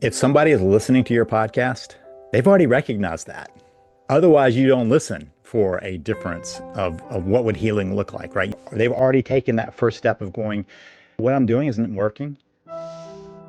If somebody is listening to your podcast, they've already recognized that. Otherwise, you don't listen for a difference of what would healing look like, right? They've already taken that first step of going, what I'm doing isn't working.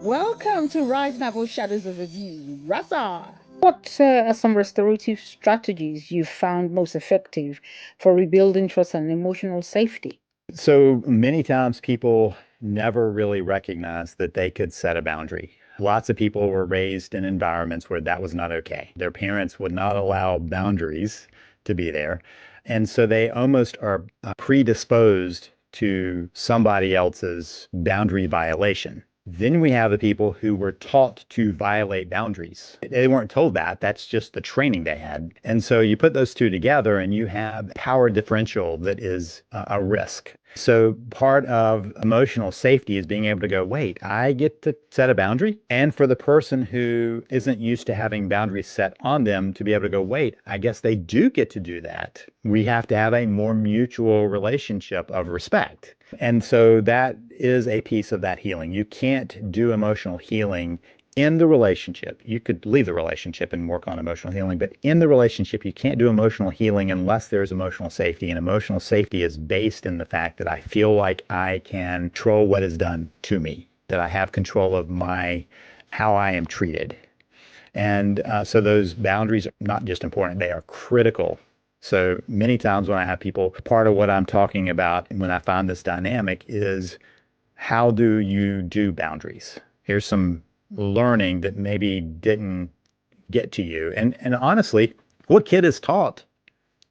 Welcome to Rise and Apple Shadows of Review. Rasa! What are some restorative strategies you found most effective for rebuilding trust and emotional safety? So many times people never really recognize that they could set a boundary. Lots of people were raised in environments where that was not okay. Their parents would not allow boundaries to be there. And so they almost are predisposed to somebody else's boundary violation. Then we have the people who were taught to violate boundaries. They weren't told that. That's just the training they had. And so you put those two together and you have power differential that is a risk. So part of emotional safety is being able to go, wait, I get to set a boundary. And for the person who isn't used to having boundaries set on them to be able to go, wait, I guess they do get to do that. We have to have a more mutual relationship of respect. And so that is a piece of that healing. You can't do emotional healing in the relationship. You could leave the relationship and work on emotional healing, but in the relationship, you can't do emotional healing unless there's emotional safety. And emotional safety is based in the fact that I feel like I can control what is done to me, that I have control of how I am treated. And so those boundaries are not just important, they are critical. So many times when I have people, part of what I'm talking about when I find this dynamic is how do you do boundaries? Here's some learning that maybe didn't get to you. And honestly, what kid is taught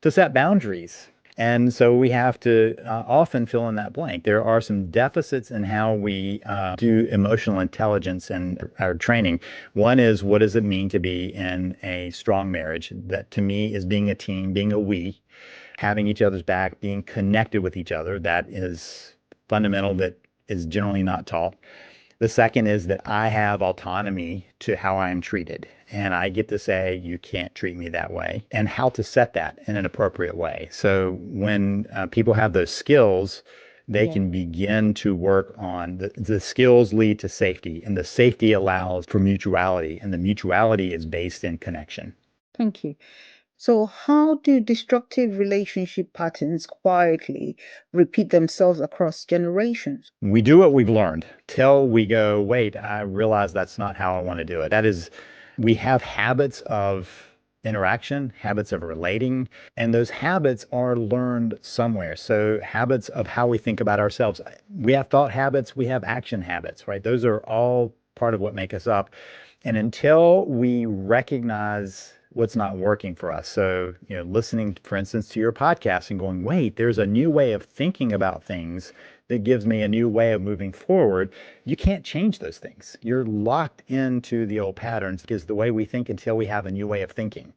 to set boundaries? And so we have to often fill in that blank. There are some deficits in how we do emotional intelligence and our training. One is, what does it mean to be in a strong marriage? That to me is being a team, being a we, having each other's back, being connected with each other. That is fundamental, that is generally not taught. The second is that I have autonomy to how I am treated. And I get to say, you can't treat me that way, and how to set that in an appropriate way. So when people have those skills, they Yeah, can begin to work on the skills lead to safety, and the safety allows for mutuality, and the mutuality is based in connection. thank you. So, how do destructive relationship patterns quietly repeat themselves across generations? We do what we've learned till we go, wait, I realize that's not how I want to do it. That is, we have habits of interaction, habits of relating, and those habits are learned somewhere. So, habits of how we think about ourselves. We have thought habits, we have action habits, right? Those are all part of what make us up. And until we recognize what's not working for us. So, listening, for instance, to your podcast and going, wait, there's a new way of thinking about things that gives me a new way of moving forward. You can't change those things. You're locked into the old patterns because the way we think until we have a new way of thinking.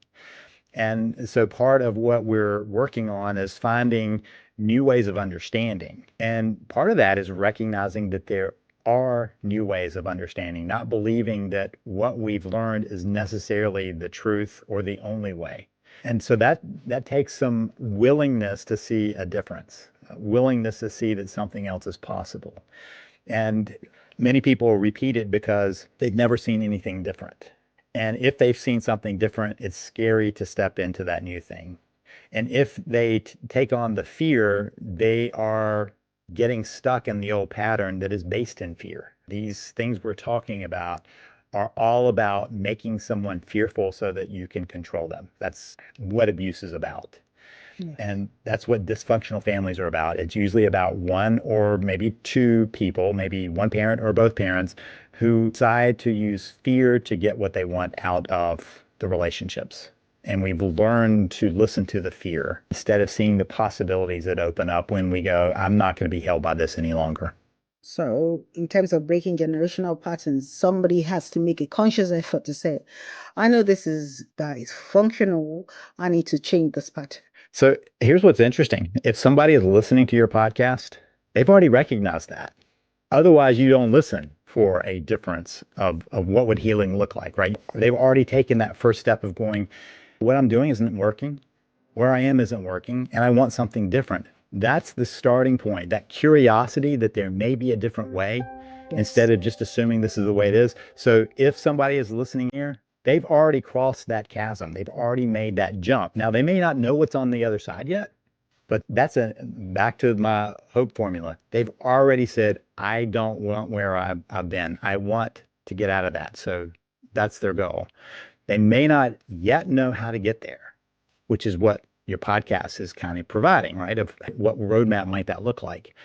And so part of what we're working on is finding new ways of understanding. And part of that is recognizing that there are new ways of understanding, not believing that what we've learned is necessarily the truth or the only way. And so that takes some willingness to see a difference, a willingness to see that something else is possible. And many people repeat it because they've never seen anything different. And if they've seen something different, it's scary to step into that new thing. And if they take on the fear, they are getting stuck in the old pattern that is based in fear. These things we're talking about are all about making someone fearful so that you can control them. That's what abuse is about. Yes. And that's what dysfunctional families are about. It's usually about one or maybe two people, maybe one parent or both parents, who decide to use fear to get what they want out of the relationships. And we've learned to listen to the fear instead of seeing the possibilities that open up when we go, I'm not going to be held by this any longer. So, in terms of breaking generational patterns, somebody has to make a conscious effort to say, I know that is functional. I need to change this pattern. So here's what's interesting. If somebody is listening to your podcast, they've already recognized that. Otherwise, you don't listen for a difference of what would healing look like, right? They've already taken that first step of going, what I'm doing isn't working, where I am isn't working, and I want something different. That's the starting point. That curiosity that there may be a different way Yes. instead of just assuming this is the way it is. So if somebody is listening here, they've already crossed that chasm. They've already made that jump. Now, they may not know what's on the other side yet, but that's back to my hope formula. They've already said, I don't want where I've been. I want to get out of that. So that's their goal. They may not yet know how to get there, which is what your podcast is kind of providing, right? Of what roadmap might that look like.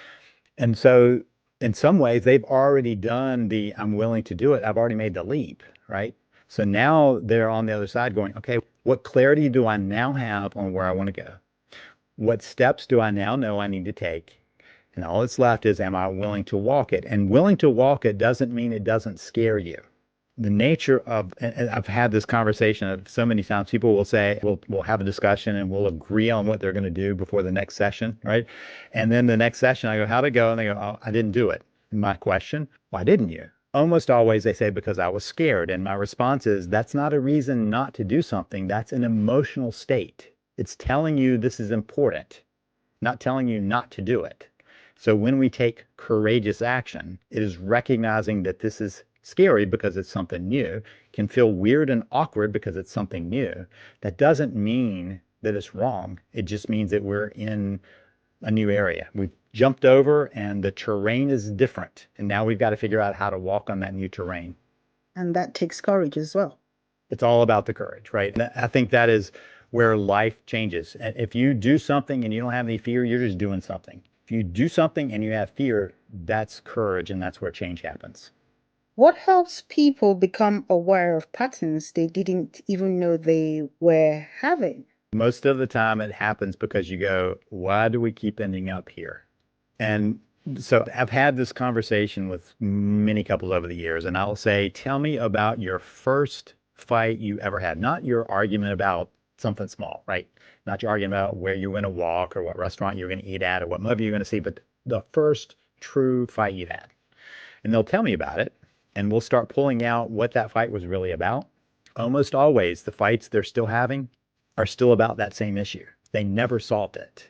And so in some ways, they've already done the I'm willing to do it. I've already made the leap, right? So now they're on the other side going, okay, what clarity do I now have on where I want to go? What steps do I now know I need to take? And all that's left is, am I willing to walk it? And willing to walk it doesn't mean it doesn't scare you. The nature of, and I've had this conversation so many times, people will say, we'll have a discussion and we'll agree on what they're going to do before the next session, right? And then the next session, I go, how'd it go? And they go, oh, I didn't do it. And my question, why didn't you? Almost always they say, because I was scared. And my response is, that's not a reason not to do something. That's an emotional state. It's telling you this is important, not telling you not to do it. So when we take courageous action, it is recognizing that this is scary because it's something new, can feel weird and awkward because it's something new. That doesn't mean that it's wrong. It just means that we're in a new area. We've jumped over and the terrain is different. And now we've got to figure out how to walk on that new terrain. And that takes courage as well. It's all about the courage, right? And I think that is where life changes. And if you do something and you don't have any fear, you're just doing something. If you do something and you have fear, that's courage, and that's where change happens. What helps people become aware of patterns they didn't even know they were having? Most of the time, it happens because you go, why do we keep ending up here? And so I've had this conversation with many couples over the years, and I'll say, tell me about your first fight you ever had, not your argument about something small, right? Not your argument about where you're going to walk or what restaurant you're going to eat at or what movie you're going to see, but the first true fight you had. And they'll tell me about it, and we'll start pulling out what that fight was really about. Almost always, the fights they're still having are still about that same issue. They never solved it.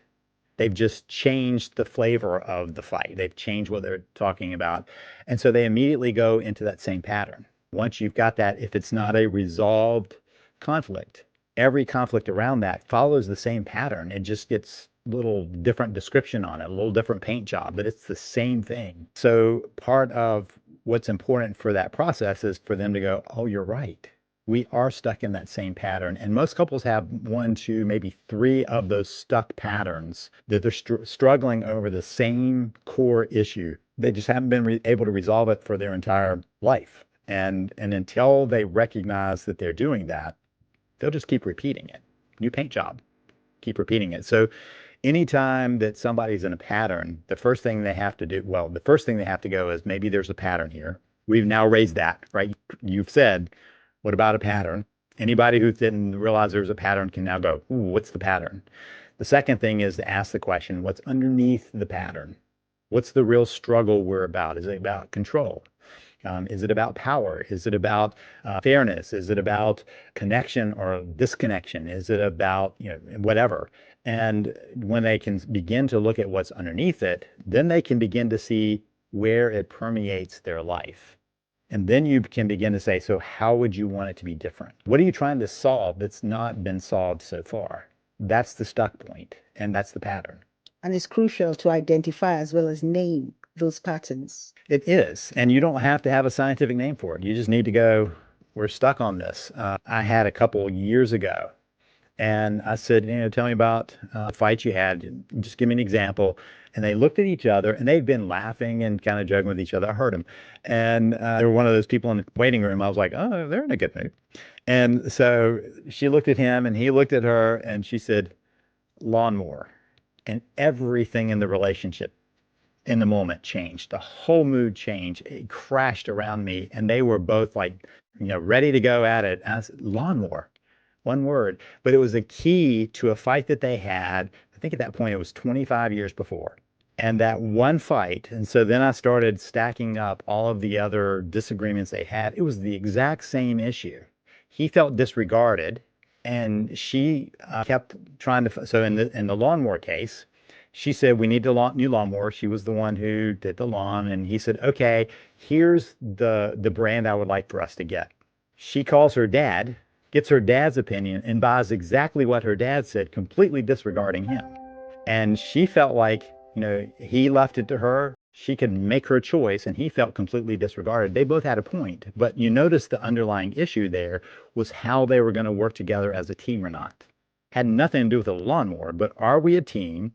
They've just changed the flavor of the fight. They've changed what they're talking about. And so they immediately go into that same pattern. Once you've got that, if it's not a resolved conflict, every conflict around that follows the same pattern. It just gets a little different description on it, a little different paint job, but it's the same thing. So part of what's important for that process is for them to go, oh, you're right. We are stuck in that same pattern. And most couples have one, two, maybe three of those stuck patterns that they're struggling over the same core issue. They just haven't been able to resolve it for their entire life. And until they recognize that they're doing that, they'll just keep repeating it. New paint job, keep repeating it. So anytime that somebody's in a pattern, the first thing they have to do, well, the first thing they have to go is maybe there's a pattern here. We've now raised that, right? You've said, what about a pattern? Anybody who didn't realize there's a pattern can now go, ooh, what's the pattern? The second thing is to ask the question, what's underneath the pattern? What's the real struggle we're about? Is it about control? Is it about power? Is it about fairness? Is it about connection or disconnection? Is it about, whatever? And when they can begin to look at what's underneath it, then they can begin to see where it permeates their life. And then you can begin to say, so how would you want it to be different? What are you trying to solve that's not been solved so far? That's the stuck point, and that's the pattern. And it's crucial to identify as well as name those patterns. It is. And you don't have to have a scientific name for it. You just need to go, we're stuck on this. I had a couple years ago, and I said, tell me about a fight you had. Just give me an example. And they looked at each other, and they've been laughing and kind of joking with each other. I heard them. And they were one of those people in the waiting room. I was like, oh, they're in a good mood. And so she looked at him, and he looked at her, and she said, lawnmower. And everything in the relationship in the moment changed. The whole mood changed. It crashed around me, and they were both like, ready to go at it. And I said, lawnmower, one word. But it was a key to a fight that they had. I think at that point it was 25 years before. And that one fight. And so then I started stacking up all of the other disagreements they had. It was the exact same issue. He felt disregarded, and she kept trying to. So in the lawnmower case, She said, we need a new lawnmower. She was the one who did the lawn. And he said, okay, here's the brand I would like for us to get. She calls her dad, gets her dad's opinion, and buys exactly what her dad said, completely disregarding him. And she felt like, he left it to her. She could make her choice, and he felt completely disregarded. They both had a point, but you notice the underlying issue there was how they were going to work together as a team or not. Had nothing to do with the lawnmower, but are we a team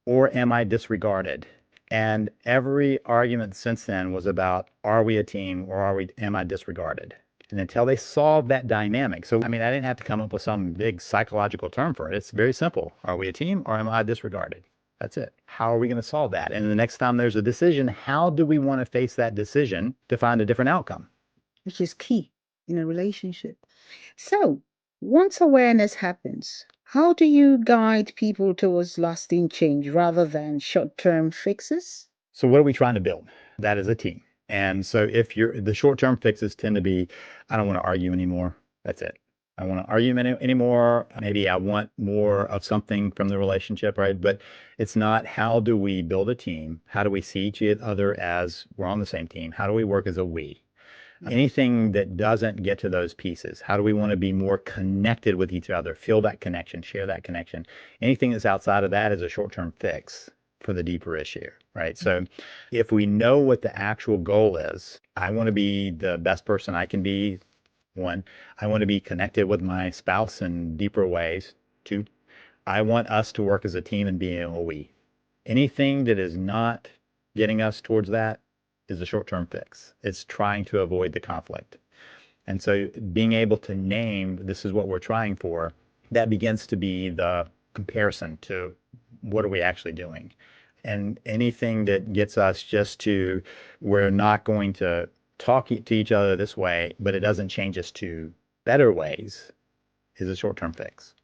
or am I disregarded? And every argument since then was about, are we a team or am I disregarded? And until they solve that dynamic. So, I mean, I didn't have to come up with some big psychological term for it. It's very simple. Are we a team or am I disregarded? That's it. How are we going to solve that? And the next time there's a decision, how do we want to face that decision to find a different outcome? Which is key in a relationship. So, once awareness happens, how do you guide people towards lasting change rather than short-term fixes? So what are we trying to build? That is a team. And so if the short-term fixes tend to be, I don't want to argue anymore. That's it. I don't want to argue anymore. Maybe I want more of something from the relationship, right? But it's not, how do we build a team? How do we see each other as we're on the same team? How do we work as a we? Anything that doesn't get to those pieces, how do we want to be more connected with each other, feel that connection, share that connection? Anything that's outside of that is a short-term fix for the deeper issue, right? So if we know what the actual goal is, I want to be the best person I can be. One, I want to be connected with my spouse in deeper ways. Two, I want us to work as a team and be a we. Anything that is not getting us towards that is a short-term fix. It's trying to avoid the conflict. And so being able to name, this is what we're trying for, that begins to be the comparison to what are we actually doing. And anything that gets us just to, we're not going to talk to each other this way, but it doesn't change us to better ways, is a short-term fix.